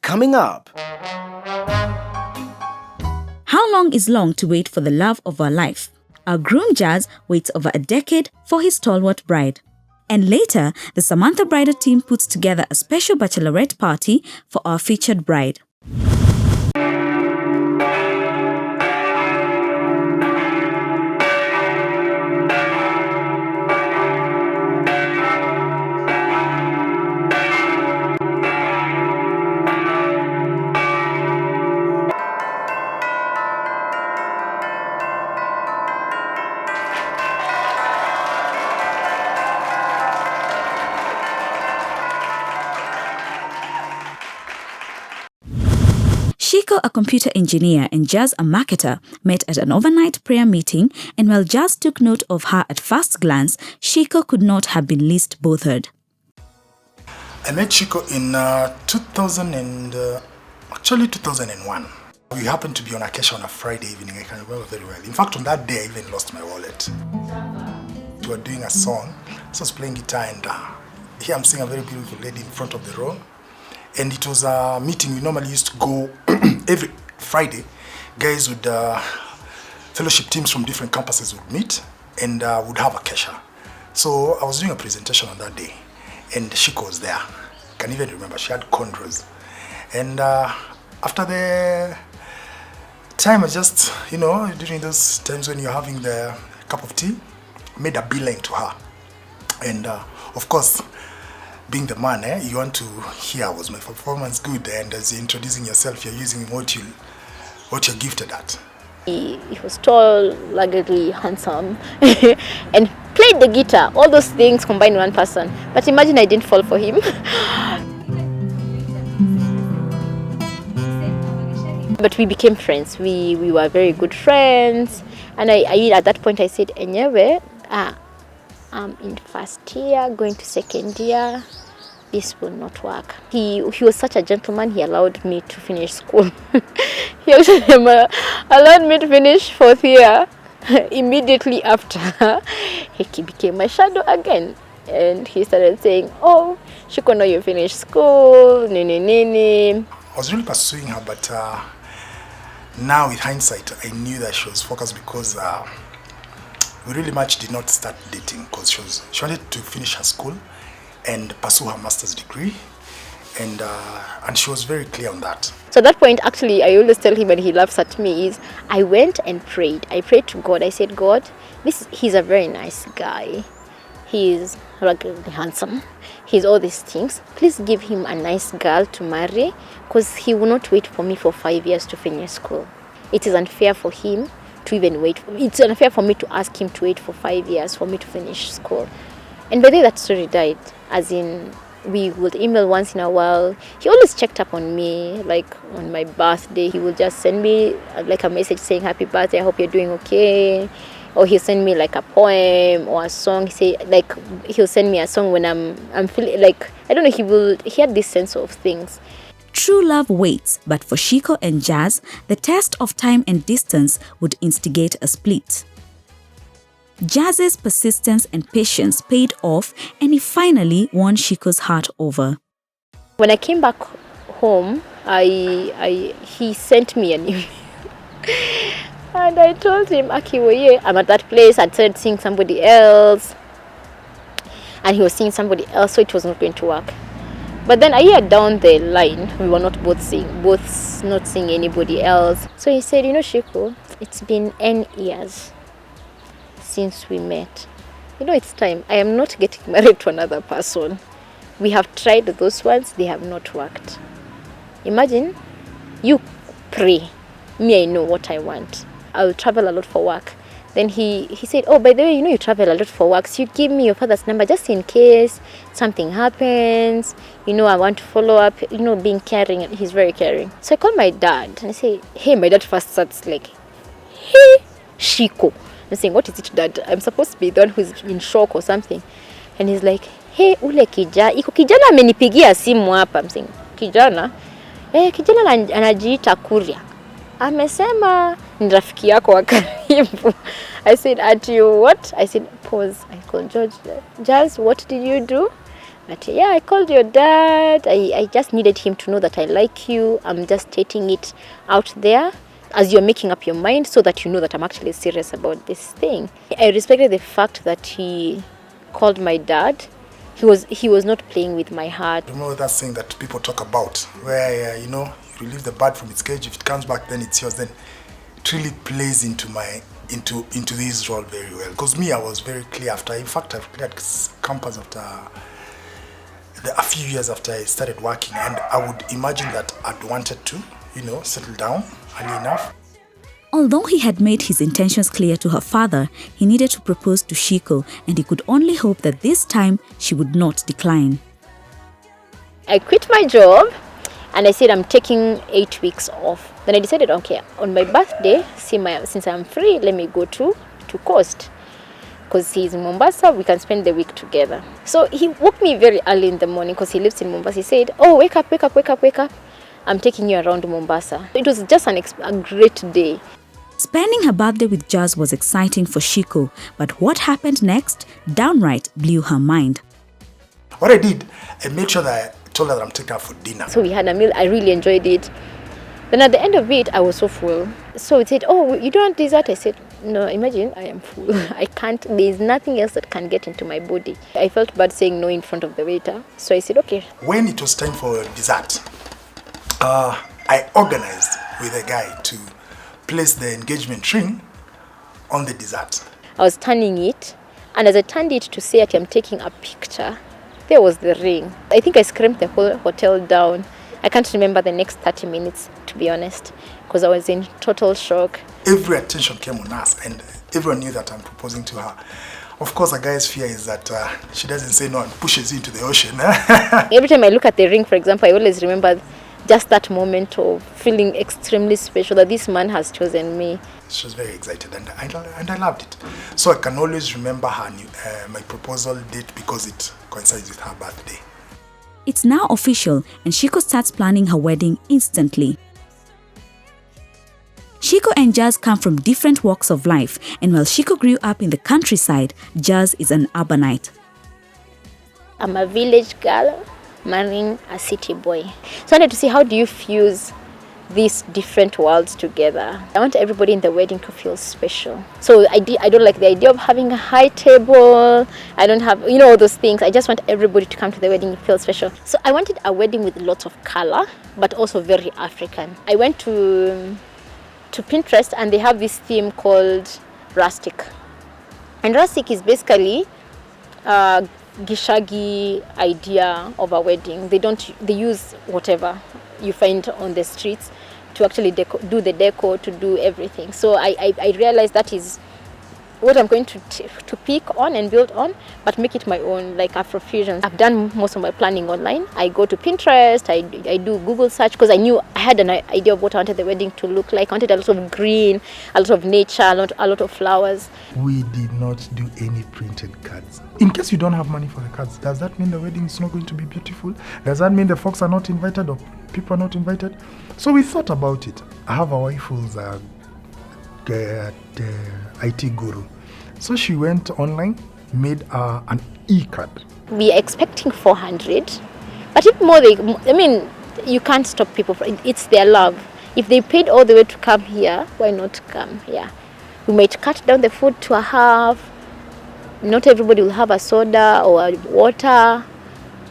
Coming up. How long is long to wait for the love of our life? Our groom Jazz waits over a decade for his stalwart bride. And later, the Samantha Bridal team puts together a special bachelorette party for our featured bride. Shiko, a computer engineer, and Jazz, a marketer, met at an overnight prayer meeting, and while Jazz took note of her at first glance, Shiko could not have been least bothered. I met Shiko in 2001. We happened to be on a cash on a Friday evening, I can remember very well. In fact, on that day, I even lost my wallet. We were doing a song, so I was playing guitar, and here I'm seeing a very beautiful lady in front of the room. And it was a meeting we normally used to go every Friday. Guys would, fellowship teams from different campuses would meet and would have a kesha. So I was doing a presentation on that day, and Shiko was there. I can even remember, she had cornrows. And after the time, I just, during those times when you're having the cup of tea, made a beeline to her. And of course, being the man, you want to hear, was my performance good? And as you're introducing yourself, you're using what you're gifted at. He was tall, ruggedly handsome, and played the guitar. All those things combined in one person. But imagine I didn't fall for him. But we became friends. We were very good friends. And I at that point I said, anyway, I'm in first year, going to second year. This will not work. He was such a gentleman. He allowed me to finish school. He also allowed me to finish fourth year. Immediately after, he became my shadow again. And he started saying, oh, Shiko, now you finished school, I was really pursuing her, but now with hindsight, I knew that she was focused because we really much did not start dating because she wanted to finish her school and pursue her master's degree, and she was very clear on that. So at that point, actually, I always tell him when he laughs at me is, I went and prayed. I prayed to God. I said, God, he's a very nice guy. He's ruggedly handsome. He's all these things. Please give him a nice girl to marry, because he will not wait for me for 5 years to finish school. It is unfair for him to even wait. It's unfair for me to ask him to wait for 5 years for me to finish school. And by the way that story died, as in we would email once in a while. He always checked up on me, like on my birthday. He would just send me like a message saying, happy birthday, I hope you're doing okay. Or he'll send me like a poem or a song. He'll send me a song when I'm feeling like, I don't know, he had this sense of things. True love waits, but for Shiko and Jazz, the test of time and distance would instigate a split. Jazz's persistence and patience paid off, and he finally won Shiko's heart over. When I came back home, he sent me an email. And I told him, Akiwoye, I'm at that place. I'd started seeing somebody else. And he was seeing somebody else, so it was not going to work. But then a year down the line, we were not both not seeing anybody else. So he said, Shiko, it's been N years since we met. It's time. I am not getting married to another person. We have tried those ones, they have not worked. Imagine, you pray. Me, I know what I want. I'll travel a lot for work. Then he said, oh, by the way, you travel a lot for work, so you give me your father's number just in case something happens. I want to follow up, being caring. He's very caring. So I called my dad and I say, hey, my dad first starts like, hey, Shiko. I'm saying, what is it, Dad? I'm supposed to be the one who's in shock or something. And he's like, hey, ule kijana amenipigia simu hapa. I'm saying, kijana? Kijana anajiita Kuria. Amesema ni rafiki yako wa karibu. I said, at you what? I said, pause. I called George. Jazz, what did you do? But yeah, I called your dad. I just needed him to know that I like you. I'm just stating it out there as you're making up your mind so that you know that I'm actually serious about this thing. I respected the fact that he called my dad. He was not playing with my heart. Remember that thing that people talk about where, you release the bird from its cage. If it comes back, then it's yours. Then it really plays into this role very well. Because me, I was very clear after. In fact, I've cleared campus after a few years after I started working, and I would imagine that I'd wanted to, settle down early enough. Although he had made his intentions clear to her father, he needed to propose to Shiko, and he could only hope that this time she would not decline. I quit my job and I said I'm taking 8 weeks off. Then I decided, okay, on my birthday, since I'm free, let me go to Coast. Because he's in Mombasa, we can spend the week together. So he woke me very early in the morning because he lives in Mombasa. He said, oh, wake up. I'm taking you around Mombasa. It was just a great day. Spending her birthday with Jazz was exciting for Shiko, but what happened next downright blew her mind. What I did, I made sure that I told her that I'm taking her for dinner. So we had a meal. I really enjoyed it. Then at the end of it, I was so full. So it said, oh, you don't want dessert? I said, no, imagine I am full. I can't, there's nothing else that can get into my body. I felt bad saying no in front of the waiter. So I said, okay. When it was time for dessert, I organized with a guy to place the engagement ring on the dessert. I was turning it, and as I turned it to say that I'm taking a picture, there was the ring. I think I screamed the whole hotel down. I can't remember the next 30 minutes, to be honest, because I was in total shock. Every attention came on us, and everyone knew that I'm proposing to her. Of course, a guy's fear is that she doesn't say no and pushes you into the ocean. Every time I look at the ring, for example, I always remember just that moment of feeling extremely special that this man has chosen me. She was very excited, and I loved it. So I can always remember my proposal date because it coincides with her birthday. It's now official, and Shiko starts planning her wedding instantly. Shiko and Jazz come from different walks of life, and while Shiko grew up in the countryside, Jazz is an urbanite. I'm a village girl marrying a city boy. So I wanted to see, how do you fuse these different worlds together? I want everybody in the wedding to feel special. So I don't like the idea of having a high table. I don't have, all those things. I just want everybody to come to the wedding and feel special. So I wanted a wedding with lots of color, but also very African. I went to Pinterest, and they have this theme called rustic. And rustic is basically Gishagi idea of a wedding. They use whatever you find on the streets to actually do the decor, to do everything. So I realized that is what I'm going to pick on and build on, but make it my own, like Afrofusion. I've done most of my planning online. I go to Pinterest, I do Google search, because I knew I had an idea of what I wanted the wedding to look like. I wanted a lot of green, a lot of nature, a lot of flowers. We did not do any printed cards. In case you don't have money for the cards, does that mean the wedding is not going to be beautiful? Does that mean the folks are not invited or people are not invited? So we thought about it. I have a wife who's a IT guru. So she went online, made an e-card. We are expecting 400, but if more, you can't stop people. It's their love. If they paid all the way to come here, why not come here? We might cut down the food to a half. Not everybody will have a soda or water,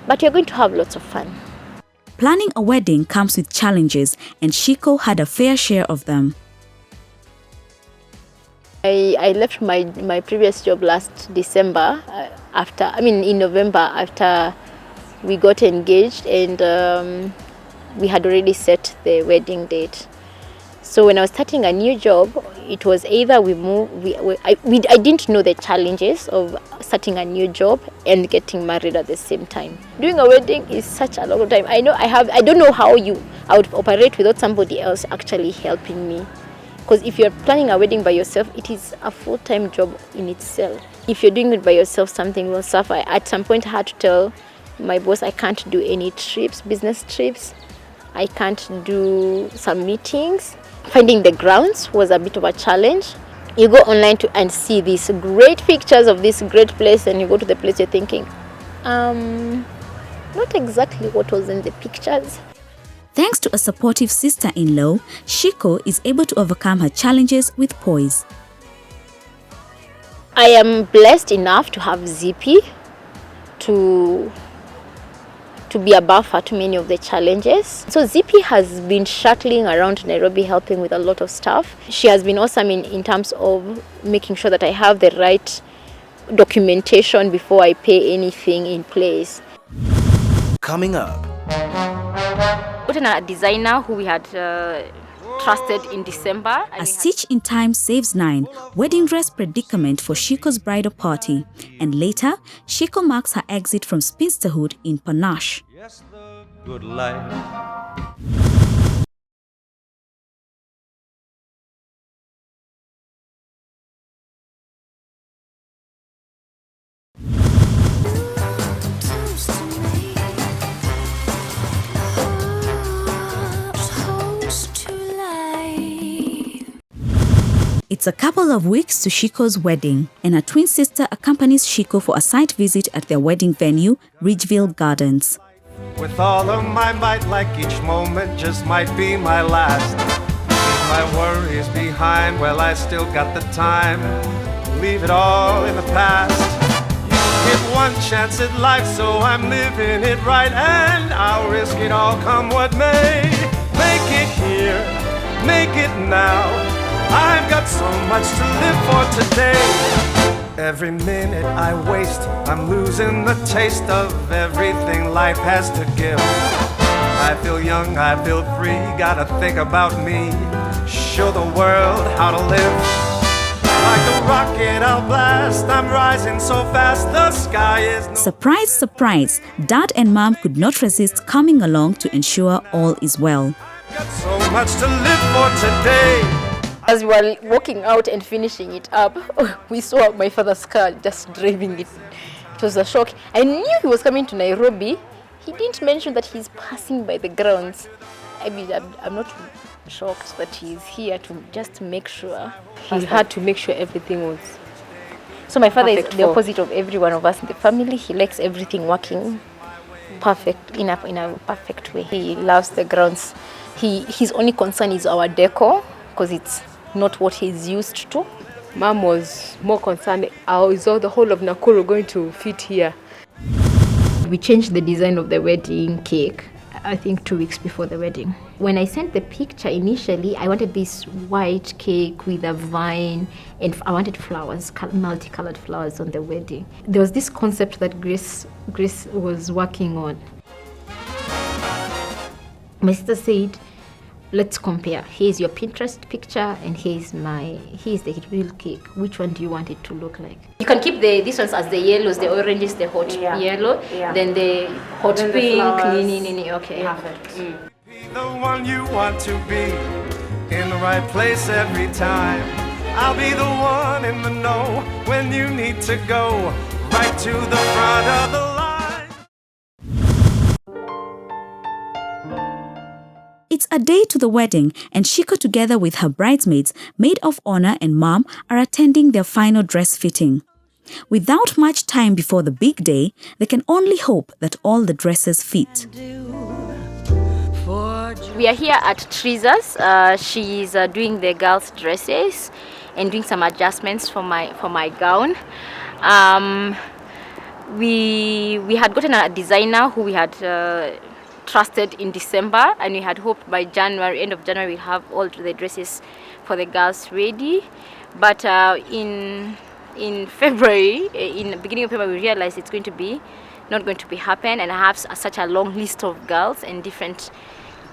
but you're going to have lots of fun. Planning a wedding comes with challenges, and Shiko had a fair share of them. I left my previous job last December, in November, after we got engaged, and we had already set the wedding date. So when I was starting a new job, it was either we move. I didn't know the challenges of starting a new job and getting married at the same time. Doing a wedding is such a long time. I don't know how I would operate without somebody else actually helping me. Because if you're planning a wedding by yourself, it is a full-time job in itself. If you're doing it by yourself, something will suffer. At some point, I had to tell my boss I can't do any trips, business trips. I can't do some meetings. Finding the grounds was a bit of a challenge. You go online and see these great pictures of this great place, and you go to the place, you're thinking, not exactly what was in the pictures. Thanks to a supportive sister-in-law, Shiko is able to overcome her challenges with poise. I am blessed enough to have Zippy to be a buffer to many of the challenges. So Zippy has been shuttling around Nairobi helping with a lot of stuff. She has been awesome in terms of making sure that I have the right documentation before I pay anything in place. Coming up. Gotten a designer who we had trusted in December. A stitch in time saves 9, wedding dress predicament for Shiko's bridal party. And later, Shiko marks her exit from spinsterhood in panache. Yes, the good life. It's a couple of weeks to Shiko's wedding, and her twin sister accompanies Shiko for a site visit at their wedding venue, Ridgeville Gardens. With all of my might, like each moment just might be my last. Leave my worries behind, well, I still got the time. Leave it all in the past. You get one chance at life, so I'm living it right, and I'll risk it all, come what may. Make it here, make it now. I've got so much to live for today. Every minute I waste, I'm losing the taste of everything life has to give. I feel young, I feel free, gotta think about me. Show the world how to live. Like a rocket I'll blast, I'm rising so fast, the sky is no... Surprise, surprise, Dad and Mom could not resist coming along to ensure all is well. Got so much to live for today. As we were walking out and finishing it up, we saw my father's car just driving it. It was a shock. I knew he was coming to Nairobi. He didn't mention that he's passing by the grounds. I mean, I'm not shocked that he's here to just make sure. He had to make sure everything was... So my father is perfect the for- opposite of every one of us in the family. He likes everything perfect, in a perfect way. He loves the grounds. His only concern is our decor, because it's not what he's used to. Mom was more concerned, how is all the whole of Nakuru going to fit here? We changed the design of the wedding cake, I think 2 weeks before the wedding. When I sent the picture initially, I wanted this white cake with a vine, and I wanted flowers, multicolored flowers on the wedding. There was this concept that Grace was working on. My sister said, let's compare. Here's your Pinterest picture and here's the real cake. Which one do you want it to look like? You can keep these ones as the yellows, the oranges, the hot yellow, then the hot Then the pink. flowers. Okay. Perfect. Be the one you want to be, in the right place every time. I'll be the one in the know when you need to go right to the front of the line. It's a day to the wedding, and Shiko, together with her bridesmaids, maid of honor and mom, are attending their final dress fitting. Without much time before the big day, they can only hope that all the dresses fit. We are here at Teresa's. She's doing the girls' dresses and doing some adjustments for my gown. We had gotten a designer who we had trusted in December, and we had hoped by end of January, we'll have all the dresses for the girls ready. But in February, in the beginning of February, we realized it's not going to be happen, and I have such a long list of girls and different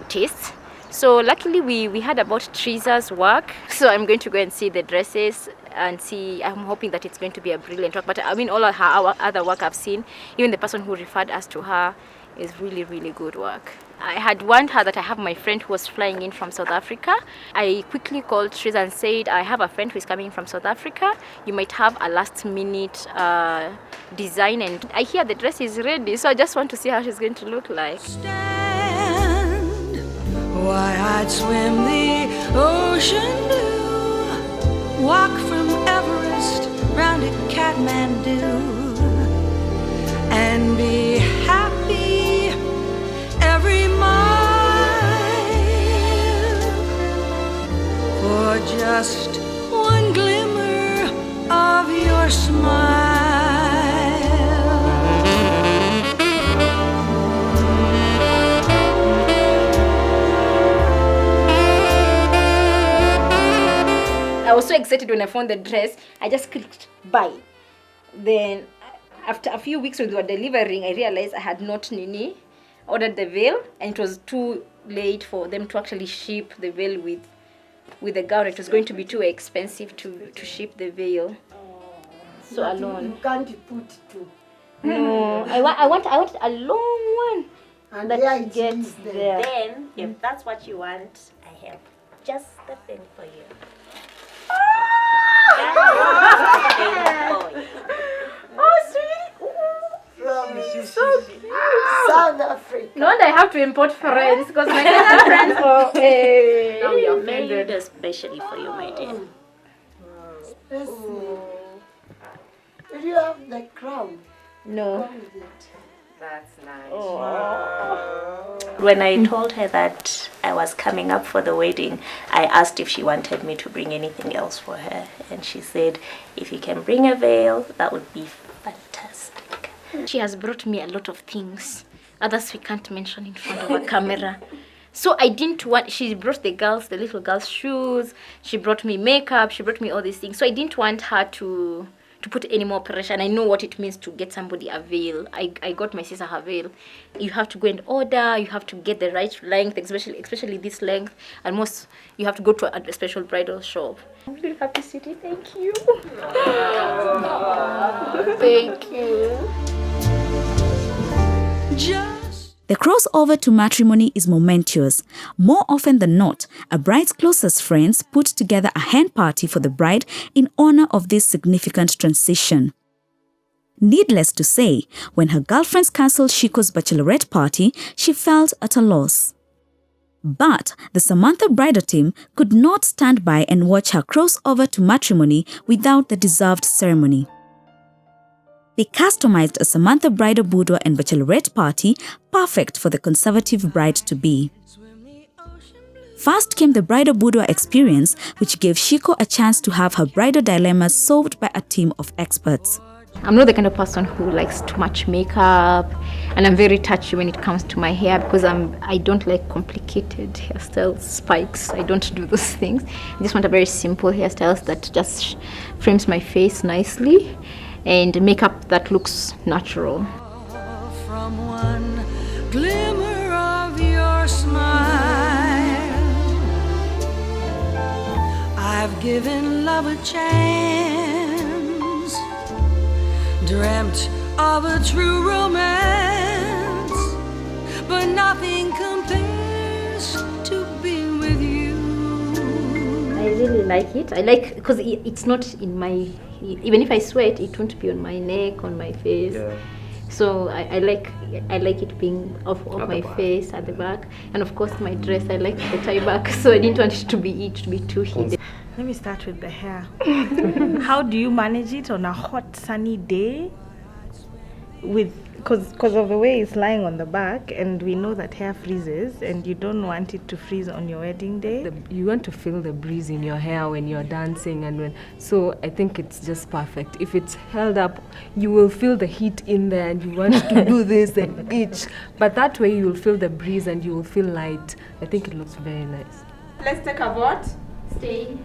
tastes. So luckily we had about Teresa's work, so I'm going to go and see the dresses and see. I'm hoping that it's going to be a brilliant work. But I mean, all of our other work I've seen, even the person who referred us to her, is really, really good work. I had warned her that I have my friend who was flying in from South Africa. I quickly called Teresa and said, I have a friend who is coming from South Africa. You might have a last minute design, and I hear the dress is ready, so I just want to see how she's going to look like. Why, I'd swim the ocean blue, walk from Everest round to Kathmandu, and be happy just one glimmer of your smile. I was so excited when I found the dress. I just clicked buy. Then after a few weeks when they were delivering, I realized I had not ordered the veil, and it was too late for them to actually ship the veil with the gown. It was going to be too expensive to ship the veil. So alone. You can't put two. No, I want a long one. And that there it gets is there. there. Then, if that's what you want, I have just the thing for you. South Africa. No wonder I have to import friends because my Kenyan friends are Now we are made especially for you, my dear. Let's see. Do you have the crown? no. Come with it. That's nice. When I told her that I was coming up for the wedding, I asked if she wanted me to bring anything else for her. And she said, if you can bring a veil, that would be fantastic. She has brought me a lot of things. Others we can't mention in front of a camera. So I didn't want, she brought the little girls' shoes, she brought me makeup, she brought me all these things. So I didn't want her to put any more pressure, and I know what it means to get somebody a veil. I got my sister her veil. You have to go and order, you have to get the right length, especially this length, and most you have to go to a special bridal shop. I'm really happy, Sweetie. Thank you. Thank you. The crossover to matrimony is momentous. More often than not, a bride's closest friends put together a hen party for the bride in honor of this significant transition. Needless to say, when her girlfriends cancelled Shiko's bachelorette party, she felt at a loss. But the Samantha bridal team could not stand by and watch her cross over to matrimony without the deserved ceremony. They customized a Samantha bridal boudoir and bachelorette party perfect for the conservative bride-to-be. First came the bridal boudoir experience, which gave Shiko a chance to have her bridal dilemmas solved by a team of experts. I'm not the kind of person who likes too much makeup, and I'm very touchy when it comes to my hair because I don't like complicated hairstyles, spikes. I don't do those things. I just want a very simple hairstyles that just frames my face nicely and makeup that looks natural. From one glimmer of your smile, I've given love a chance, dreamt of a true romance, but nothing compares to being with you. I really like it. I like because it's not in my, even if I sweat, it won't be on my neck, on my face. Yeah. So I like it being off my face at the back, and of course my dress. I like the tie back, so I didn't want it to be too hidden. Let me start with the hair. How do you manage it on a hot sunny day? Because of the way it's lying on the back, and we know that hair freezes, and you don't want it to freeze on your wedding day. You want to feel the breeze in your hair when you're dancing, so I think it's just perfect. If it's held up, you will feel the heat in there, and you want to do this and itch. But that way you will feel the breeze and you will feel light. I think it looks very nice. Let's take a vote. Stay.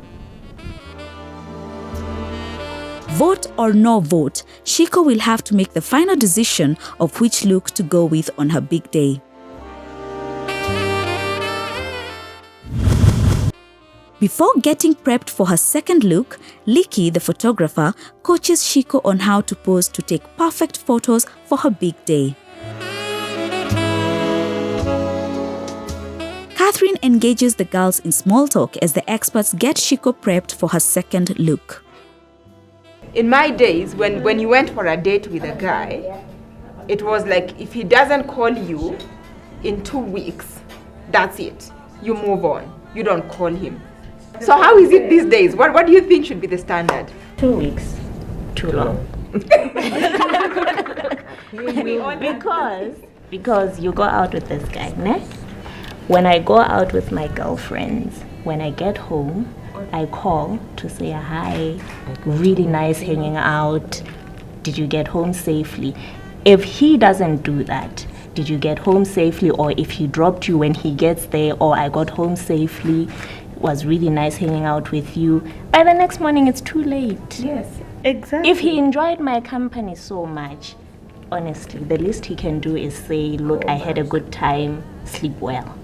Vote or no vote, Shiko will have to make the final decision of which look to go with on her big day. Before getting prepped for her second look, Liki, the photographer, coaches Shiko on how to pose to take perfect photos for her big day. Catherine engages the girls in small talk as the experts get Shiko prepped for her second look. In my days, when you went for a date with a guy, it was like if he doesn't call you in 2 weeks, that's it. You move on. You don't call him. So how is it these days? What do you think should be the standard? 2 weeks. Too long. Because you go out with this guy, ne? When I go out with my girlfriends, when I get home, I call to say hi, really nice hanging out, did you get home safely? If he doesn't do that, did you get home safely? Or if he dropped you when he gets there, or I got home safely, was really nice hanging out with you, by the next morning it's too late. Yes, exactly. If he enjoyed my company so much, honestly, the least he can do is say, look, I had a good time, sleep well.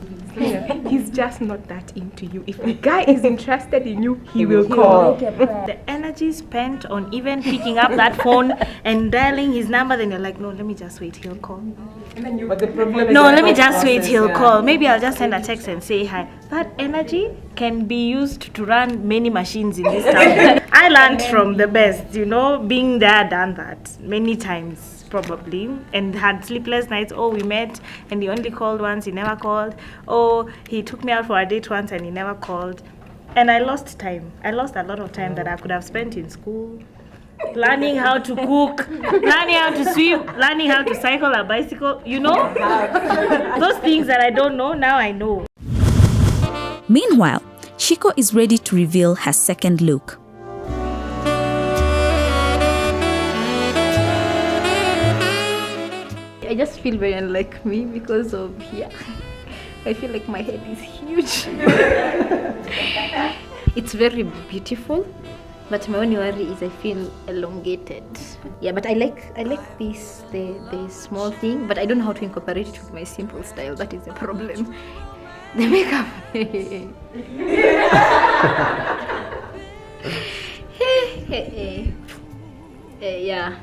He's just not that into you. If the guy is interested in you, he will call. The energy spent on even picking up that phone and dialing his number, then you're like, no, let me just wait, he'll call. But the problem No, let me just wait, he'll call. Maybe I'll just send a text and say hi. That energy can be used to run many machines in this town. I learned from the best, you know, being there, done that many times. Probably, and had sleepless nights. Oh, we met and he only called once, he never called. Oh, he took me out for a date once and he never called. And I lost time. I lost a lot of time that I could have spent in school, learning how to cook, learning how to swim, learning how to cycle a bicycle, you know? Those things that I don't know, now I know. Meanwhile, Shiko is ready to reveal her second look. I just feel very unlike me because of I feel like my head is huge. It's very beautiful, but my only worry is I feel elongated. Yeah, but I like this the small thing, but I don't know how to incorporate it with my simple style. That is the problem. The makeup. Yeah.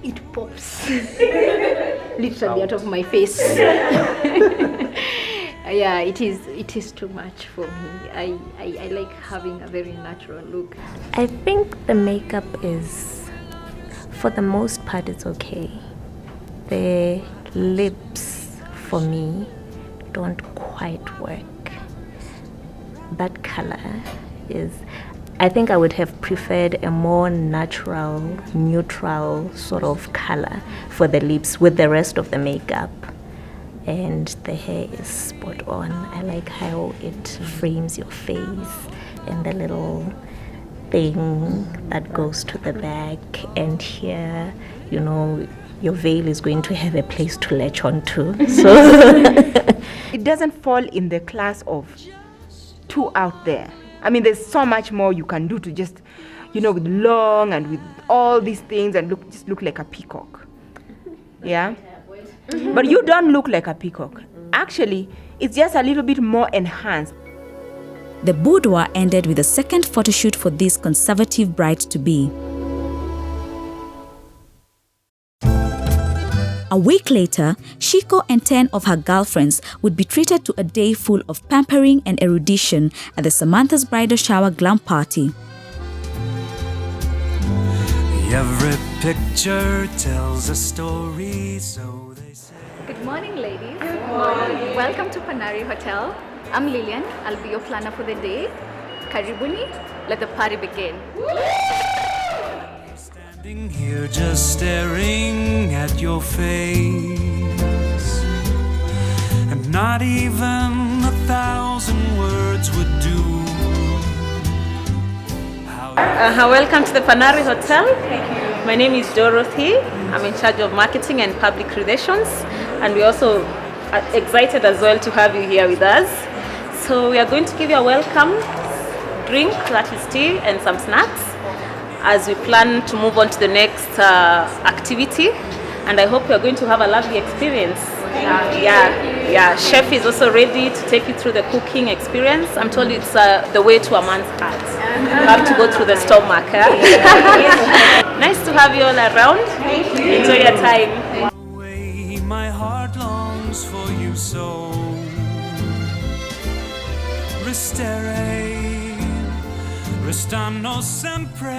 It pops literally out of my face. Yeah, it is too much for me. I like having a very natural look. I think the makeup is, for the most part, it's okay. The lips, for me, don't quite work. That color is, I think I would have preferred a more natural, neutral sort of color for the lips with the rest of the makeup. And the hair is spot on. I like how it frames your face and the little thing that goes to the back. And here, you know, your veil is going to have a place to latch onto. So It doesn't fall in the class of too out there. I mean, there's so much more you can do to just, you know, with long and with all these things and just look like a peacock. Yeah? But you don't look like a peacock. Actually, it's just a little bit more enhanced. The boudoir ended with a second photoshoot for this conservative bride-to-be. A week later, Shiko and 10 of her girlfriends would be treated to a day full of pampering and erudition at the Samantha's bridal shower glam party. Every picture tells a story, so they say. Good morning, ladies. Good morning. Welcome to Panari Hotel. I'm Lillian. I'll be your planner for the day. Karibuni, let the party begin. Standing here just staring at your face, and not even 1,000 words would do. Welcome to the Panari Hotel. My name is Dorothy. I'm in charge of marketing and public relations, and we're also excited as well to have you here with us. So we are going to give you a welcome drink, that is tea, and some snacks, as we plan to move on to the next activity. And I hope you're going to have a lovely experience. Yeah. Chef is also ready to take you through the cooking experience. I'm told it's the way to a man's heart. You have to go through the stomach. Nice to have you all around. Enjoy your time. My heart longs for you so. Restere, restano sempre.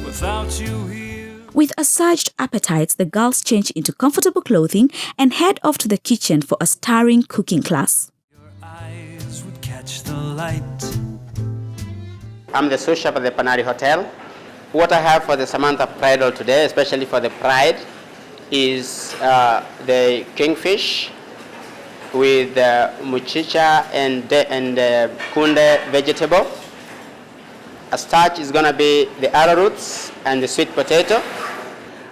Without you here. With assuaged appetites, the girls change into comfortable clothing and head off to the kitchen for a stirring cooking class. Your eyes would catch the light. I'm the sous chef at the Panari Hotel. What I have for the Samantha bridal today, especially for the bride, is the kingfish, with muchicha and kunde vegetable. A starch is going to be the arrowroots and the sweet potato.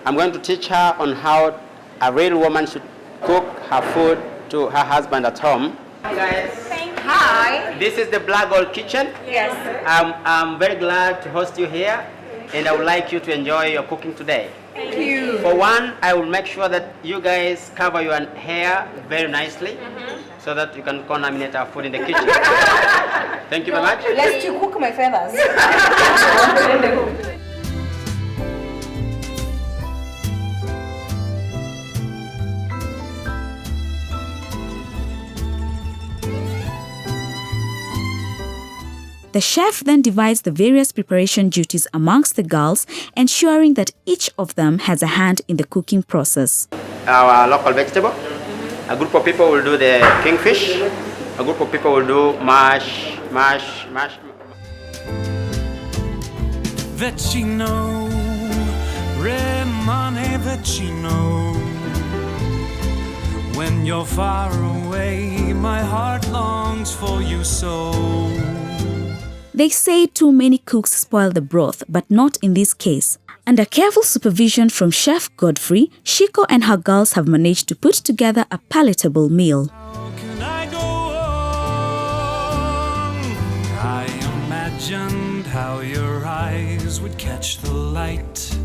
I'm going to teach her on how a real woman should cook her food to her husband at home. Hi guys. Hi. This is the Black Gold Kitchen. Yes. I'm very glad to host you here, and I would like you to enjoy your cooking today. Thank you. For one, I will make sure that you guys cover your hair very nicely so that you can contaminate our food in the kitchen. Thank you very much. Let's to cook my feathers. The chef then divides the various preparation duties amongst the girls, ensuring that each of them has a hand in the cooking process. Our local vegetable. A group of people will do the kingfish. A group of people will do mash. Vecino, remane vecino. When you're far away, my heart longs for you so. They say too many cooks spoil the broth, but not in this case. Under careful supervision from Chef Godfrey, Shiko and her girls have managed to put together a palatable meal. I imagined how your eyes would catch the light,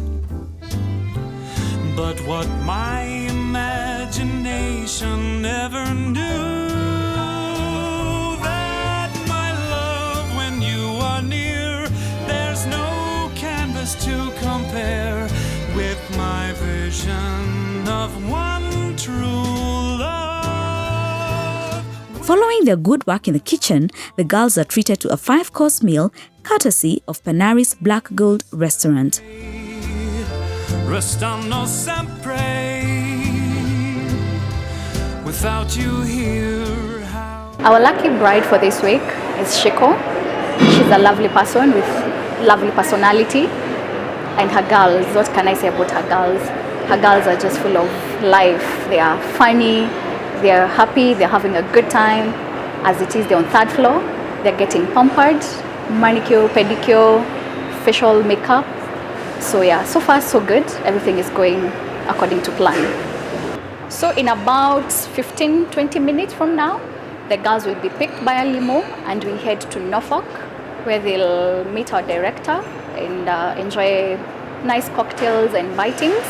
but what my imagination never knew, that my love, when you are near, there's no canvas to compare with my vision of one true love. Following their good work in the kitchen, the girls are treated to a 5-course meal courtesy of Panari's Black Gold restaurant. Restano sempre. Without you here, Our lucky bride for this week is Shiko. She's a lovely person with lovely personality. And her girls, what can I say about her girls? Her girls are just full of life. They are funny, they are happy, they're having a good time. As it is, they're on 3rd floor. They're getting pampered, manicure, pedicure, facial makeup. So yeah, so far so good. Everything is going according to plan. So in about 15-20 minutes from now, the girls will be picked by a limo and we head to Norfolk, where they'll meet our director and enjoy nice cocktails and bitings.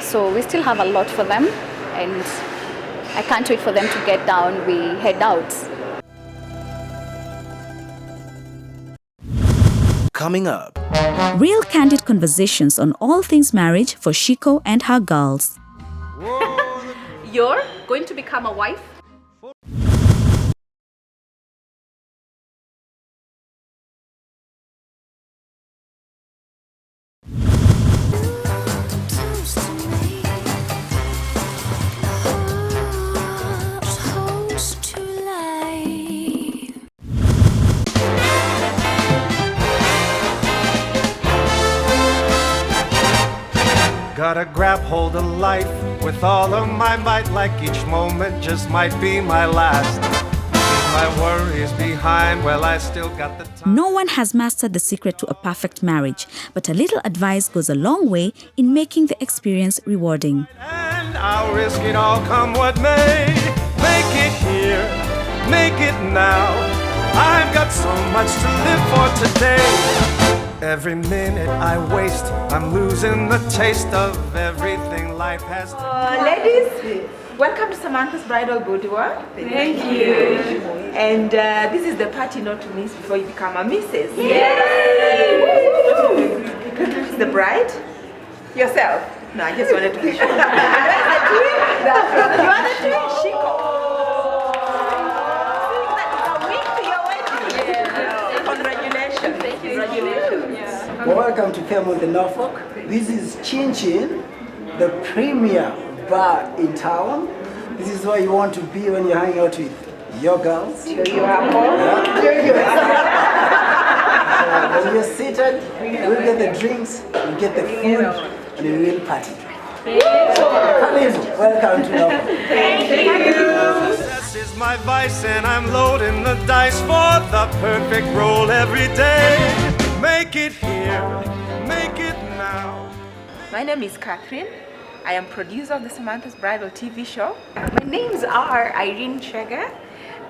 So we still have a lot for them, and I can't wait for them to get down. We head out. Coming up. Real candid conversations on all things marriage for Shiko and her girls. You're going to become a wife? Gotta grab hold of life with all of my might, like each moment just might be my last. Leave my worries behind, well, I still got the time. No one has mastered the secret to a perfect marriage, but a little advice goes a long way in making the experience rewarding. And I'll risk it all, come what may. Make it here, make it now. I've got so much to live for today. Every minute I waste, I'm losing the taste of everything life has to Ladies, welcome to Samantha's Bridal Boudoir. Thank you. And this is the party not to miss before you become a Mrs. Yay! Who's the bride? Yourself? No, I just wanted to be sure. You are the twin, Shiko. Congratulations. Thank you. Congratulations. Welcome to Fairmont the Norfolk. This is Chin Chin, the premier bar in town. This is where you want to be when you're hanging out with your girls. You are more. When you're seated, we'll get the drinks, we'll get the food, and we will party. Come in. Welcome to Norfolk. Thank you. my vice, and I'm loading the dice for the perfect role every day. Make it here, make it now. My name is Catherine. I am producer of the Samantha's Bridal TV show. My names are Irene Chega.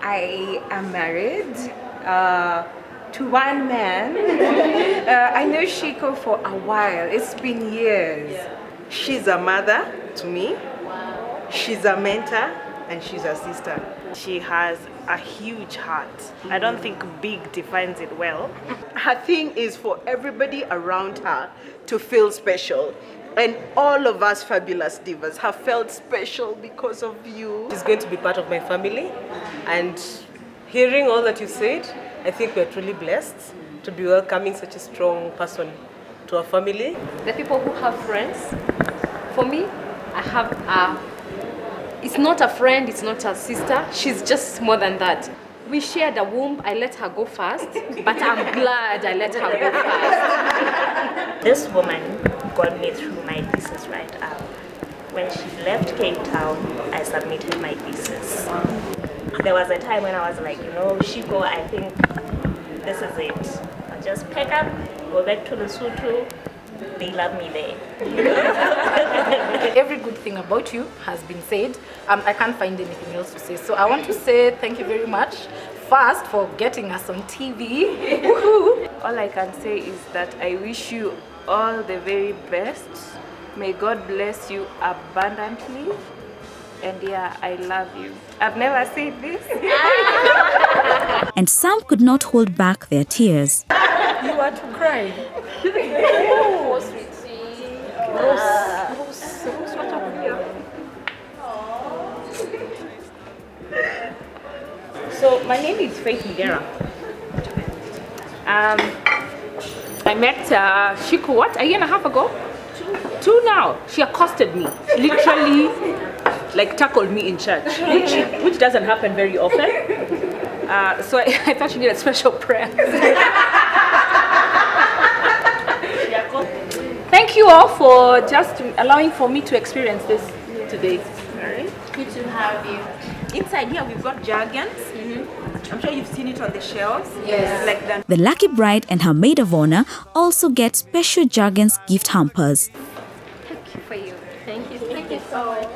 I am married to one man. I know Shiko for a while. It's been years. She's a mother to me. She's a mentor and she's a sister. She has a huge heart. I don't think big defines it well. Her thing is for everybody around her to feel special. And all of us fabulous divas have felt special because of you. She's going to be part of my family. And hearing all that you said, I think we're truly blessed to be welcoming such a strong person to our family. The people who have friends, for me, I have it's not a friend, it's not a sister, she's just more than that. We shared a womb, I let her go first, but I'm glad I let her go first. This woman got me through my thesis right out. When she left Cape Town, I submitted my thesis. There was a time when I was like, Shiko, I think this is it. I'll just pack up, go back to Lesotho. They love me there. Every good thing about you has been said. I can't find anything else to say. So I want to say thank you very much, first, for getting us on TV. All I can say is that I wish you all the very best. May God bless you abundantly. And yeah, I love you. I've never said this. And some could not hold back their tears. You are to cry. Oh, sweetie. Rose, what happened here? So my name is Faith Migera. I met Shiko, what, a year and a half ago? Two now. She accosted me, literally, like tackled me in church, which doesn't happen very often. So I thought she needed special prayer. Thank you all for just allowing for me to experience this today. All right. Good to have you. Inside here we've got jargons. I'm sure you've seen it on the shelves. Yes. Like that. The lucky bride and her maid of honor also get special Jargon's gift hampers. Thank you for you. Thank you so much.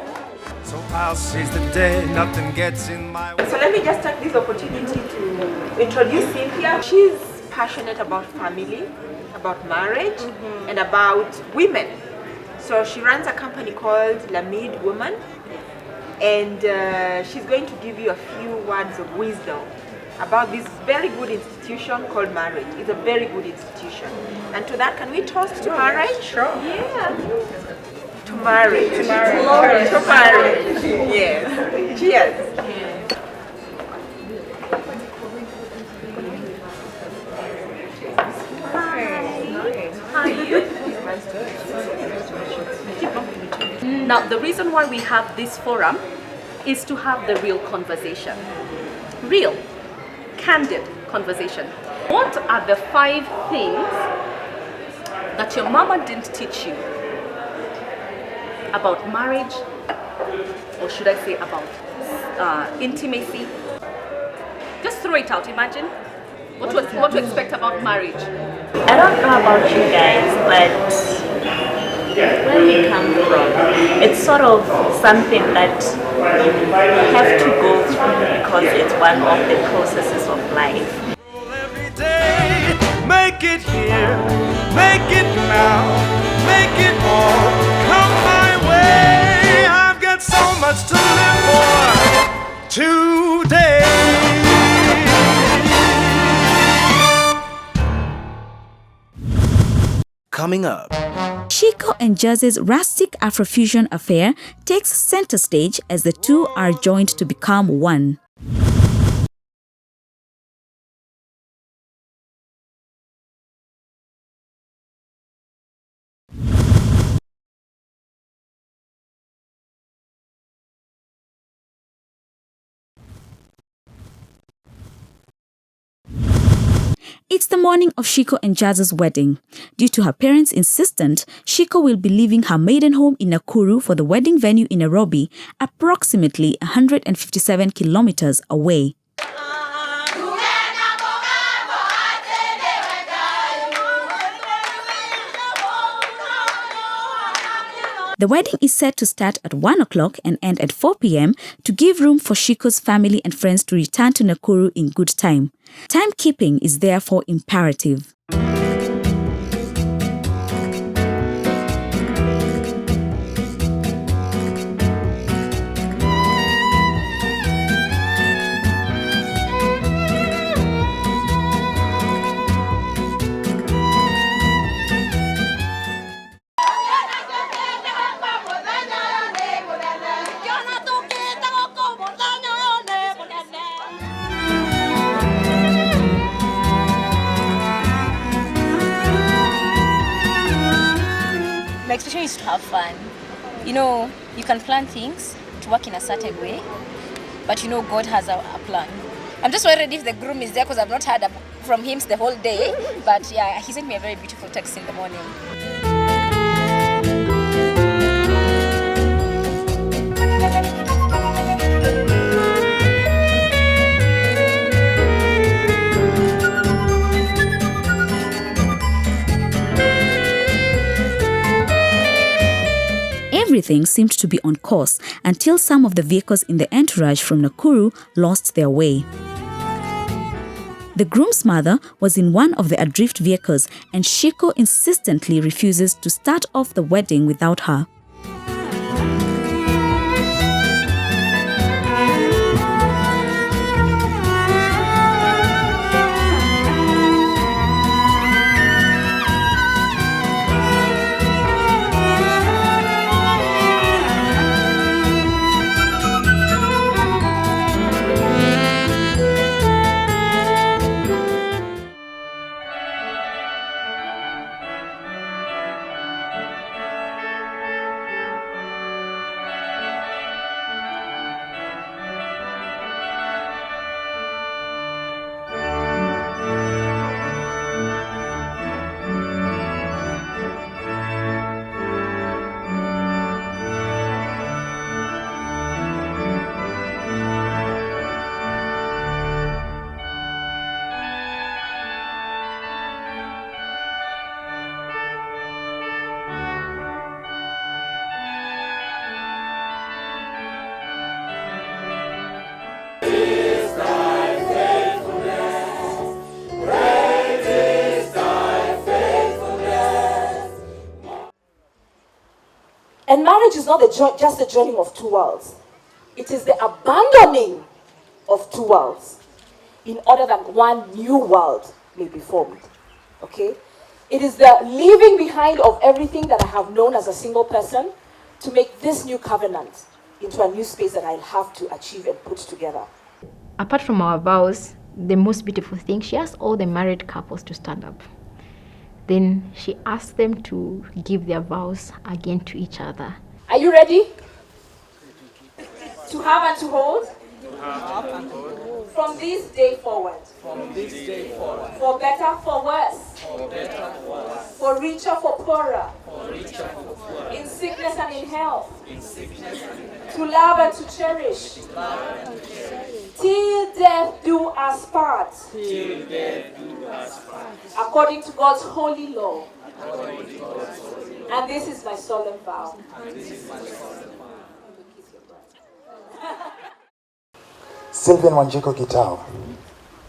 So I'll seize the day, nothing gets in my way. So let me just take this opportunity to introduce Cynthia. She's passionate about family, about marriage, and about women. So she runs a company called Lamid Woman, and she's going to give you a few words of wisdom about this very good institution called marriage. It's a very good institution. And to that, can we toast to marriage? Sure. Yeah. To marriage. To marriage. To marriage. Yes. Cheers. Now, the reason why we have this forum is to have the real conversation. Real, candid conversation. What are the 5 things that your mama didn't teach you about marriage, or should I say about intimacy? Just throw it out. Imagine what to expect about marriage. I don't know about you guys, but where we come from, it's sort of something that you have to go through because it's one of the processes of life. Every day, make it here, make it now, make it all come my way. I've got so much to live for today. Coming up. Shiko and Jazz's rustic Afrofusion affair takes center stage as the two are joined to become one. It's the morning of Shiko and Jazz's wedding. Due to her parents' insistence, Shiko will be leaving her maiden home in Nakuru for the wedding venue in Nairobi, approximately 157 kilometers away. The wedding is set to start at 1 o'clock and end at 4 p.m. to give room for Shiko's family and friends to return to Nakuru in good time. Timekeeping is therefore imperative. My expectation is to have fun. You know, you can plan things to work in a certain way, but you know God has a plan. I'm just worried if the groom is there because I've not heard from him the whole day. But yeah, he sent me a very beautiful text in the morning. Everything seemed to be on course until some of the vehicles in the entourage from Nakuru lost their way. The groom's mother was in one of the adrift vehicles and Shiko insistently refuses to start off the wedding without her. And marriage is not just the joining of two worlds. It is the abandoning of two worlds in order that one new world may be formed. Okay? It is the leaving behind of everything that I have known as a single person to make this new covenant into a new space that I'll have to achieve and put together. Apart from our vows, the most beautiful thing, she asked all the married couples to stand up. Then she asked them to give their vows again to each other. Are you ready? To have and to hold? From this day forward. For better, for worse. For richer, for poorer. In sickness and in health. To love and to cherish. Till death do us part. According to God's holy law. And this is my solemn vow. Sylvian Wanjiko Gitao.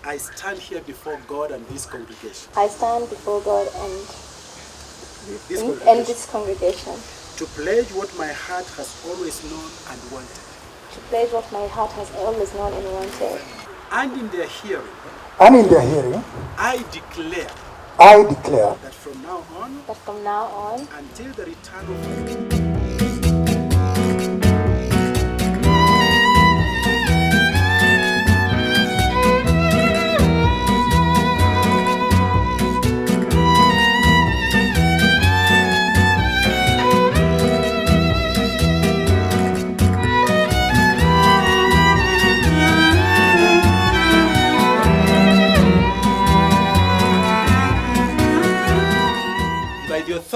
I stand here before God and this congregation. I stand before God and this congregation. To pledge what my heart has always known and wanted. To pledge what my heart has always known and wanted. And in their hearing. I declare. That from now on. Until the return of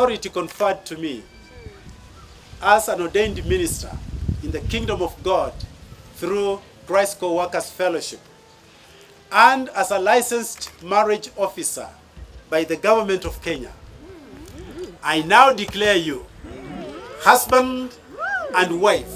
authority conferred to me as an ordained minister in the kingdom of God through Christ Co-workers Fellowship, and as a licensed marriage officer by the government of Kenya, I now declare you husband and wife.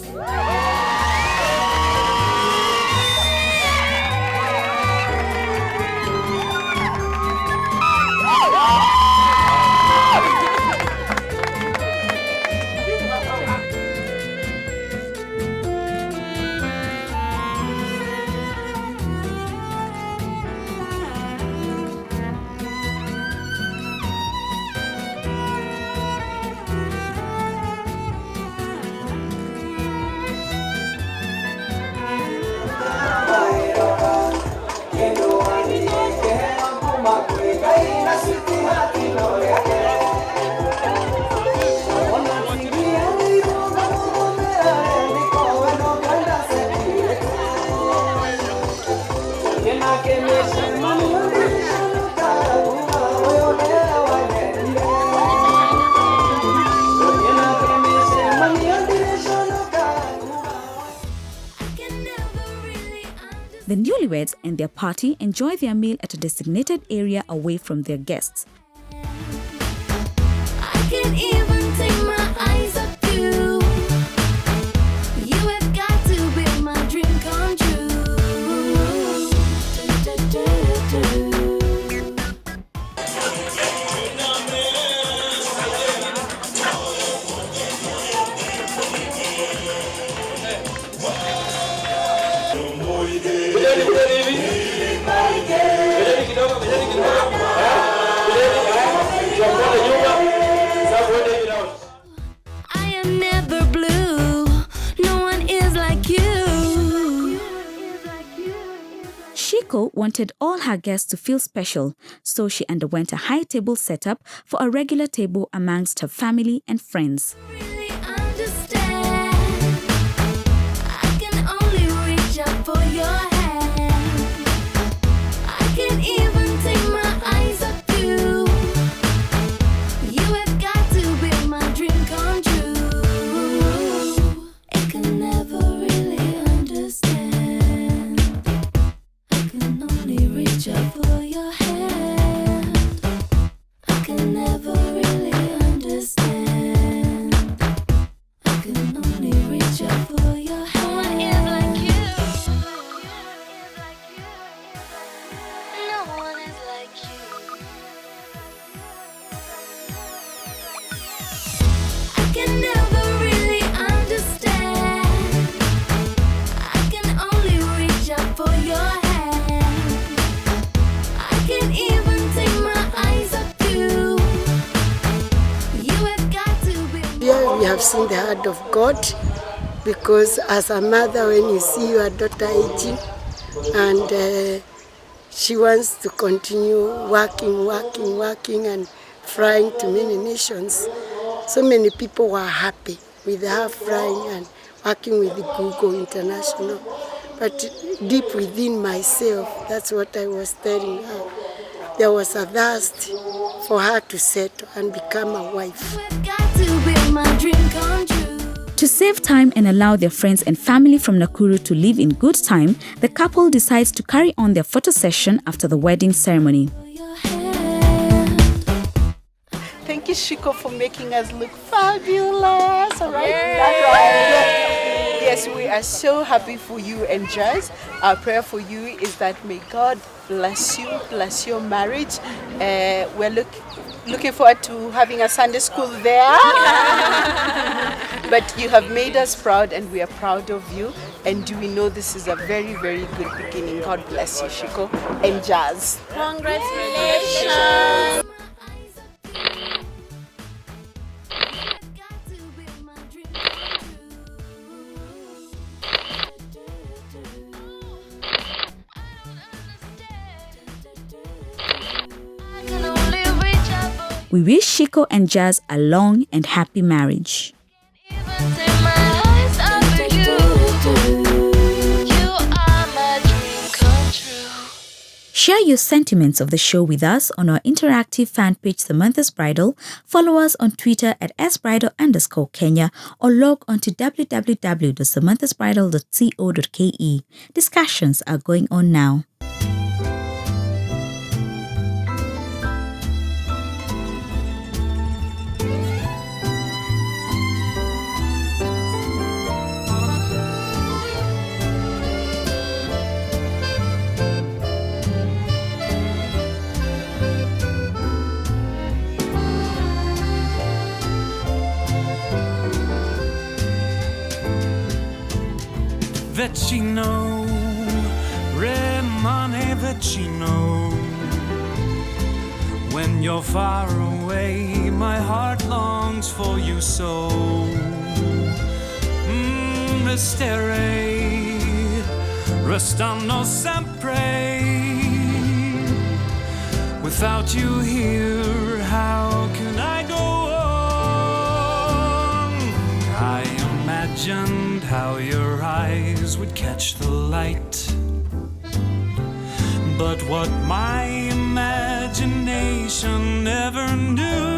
The newlyweds and their party enjoy their meal at a designated area away from their guests. I can't even take my eyes off you. You have got to be my dream come true. I am never blue. No one is like you. Shiko wanted all her guests to feel special, so she underwent a high table setup for a regular table amongst her family and friends. Understand. I can only reach out for your hand. I can't even take my eyes off you. You have got to be my dream come true. I can never really understand. I can only reach out for your hand. I can never really understand. I can only reach out for your hand. No one is like you. No one is like you. I can never really understand. I can only reach out for your hand. I can't even take my eyes off you. You have got to be. Here we have seen the hand of God, because as a mother, when you see your daughter aging and she wants to continue working and flying to many nations, so many people were happy with her flying and working with Google International. But deep within myself, that's what I was telling her. There was a thirst for her to settle and become a wife. To be my dream come true. To save time and allow their friends and family from Nakuru to live in good time, the couple decides to carry on their photo session after the wedding ceremony. Thank you, Shiko, for making us look fabulous. All right? That's right. Yes, we are so happy for you and Jazz. Our prayer for you is that may God bless you, bless your marriage. We're looking forward to having a Sunday school there. But you have made us proud and we are proud of you. And we know this is a very, very good beginning. God bless you, Shiko and Jazz. Congratulations. We wish Shiko and Jazz a long and happy marriage. Share your sentiments of the show with us on our interactive fan page Samantha's Bridal. Follow us on Twitter at @sbridal_Kenya or log on to www.samanthasbridal.co.ke. Discussions are going on now. Vecino, rimane vecino. When you're far away, my heart longs for you so. Restere, restano sempre. Without you here, how can I go on? I imagined how your eyes would catch the light, but what my imagination never knew